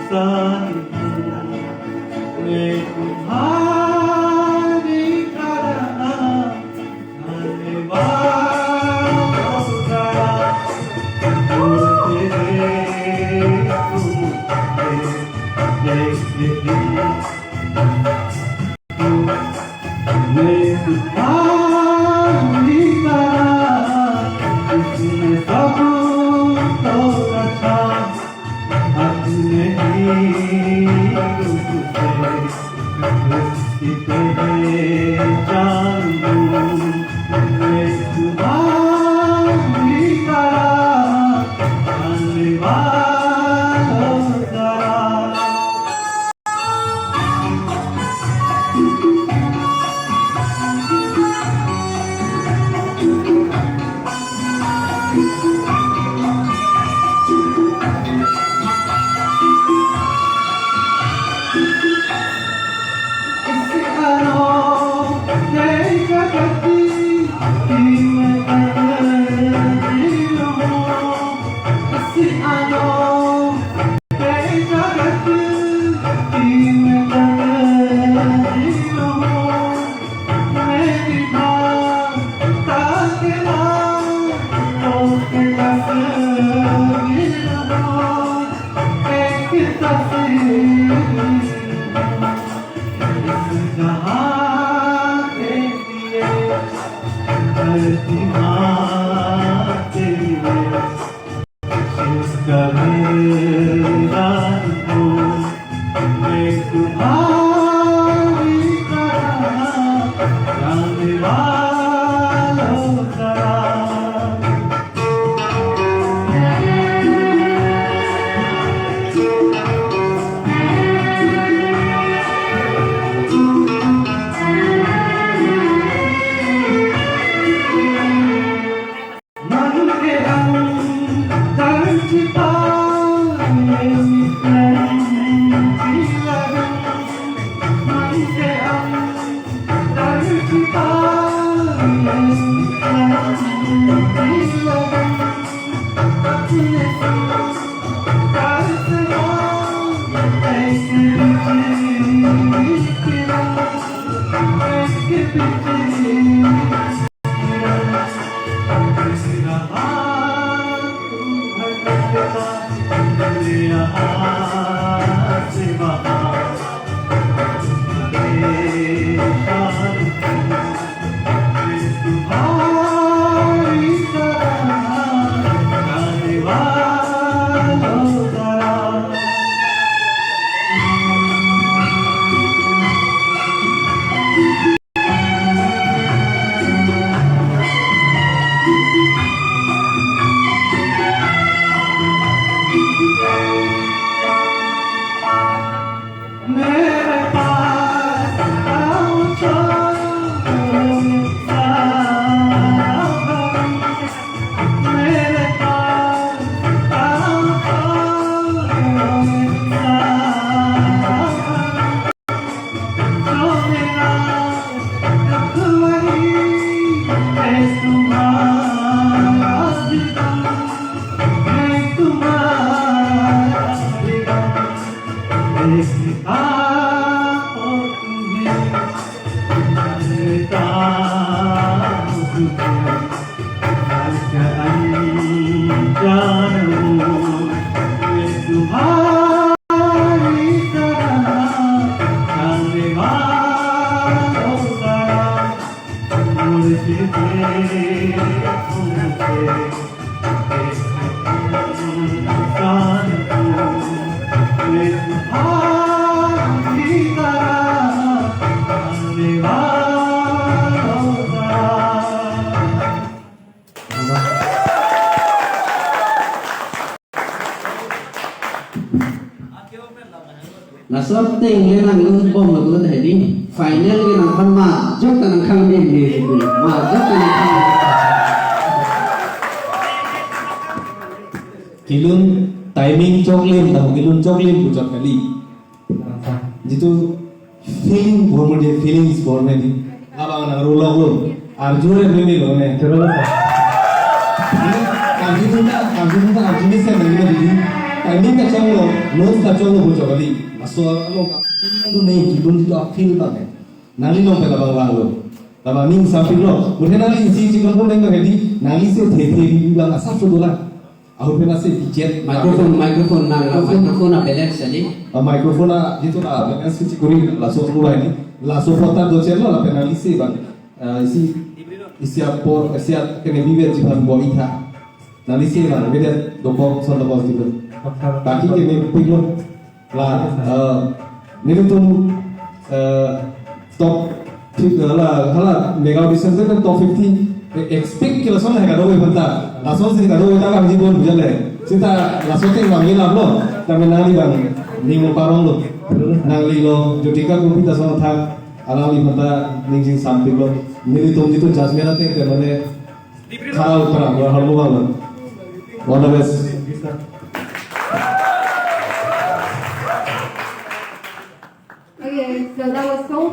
साथ मैं तुम्हारी तरह आने वाला Nasabting lenang nung bom lagu tadi final lenang kama jok tanang kang ni ma jok tanang kang kilun timing coklim tahu kilun coklim buat kali jitu feeling born dia feelings born ni abang nang rolong lo arjure bimi lo ne terus kami tu tak arjuni saya ni timing ka chong lo notes ka chong lo bujo kali aso ano ka tu nei kibun tu feel ba ne nali lo pela bang bang lo tama ning samping lo mune nali isi si kon kon ka di nali se the the bi bang asa so dola ahu pena se jet microphone na microphone belek sali microphone itu lah balance si kuri la so lo ini la so fota do chelo la pena isi bang isi apor isi kene vive jiban bo itha nali se bang beda doko son doko gitu baki kene pilo la nilutum top la hala mega audition se top 50 expect kila son hai kado banta la son se kado ta ka jibon bujale cinta la so te wangi la lo tame nali bang ningo parong lo nali lo jotika ko pita son tha alali banta ningjing samping lo nilutum itu jasmena te ke mane khara utara lo halu bang all the best Okay, so that was so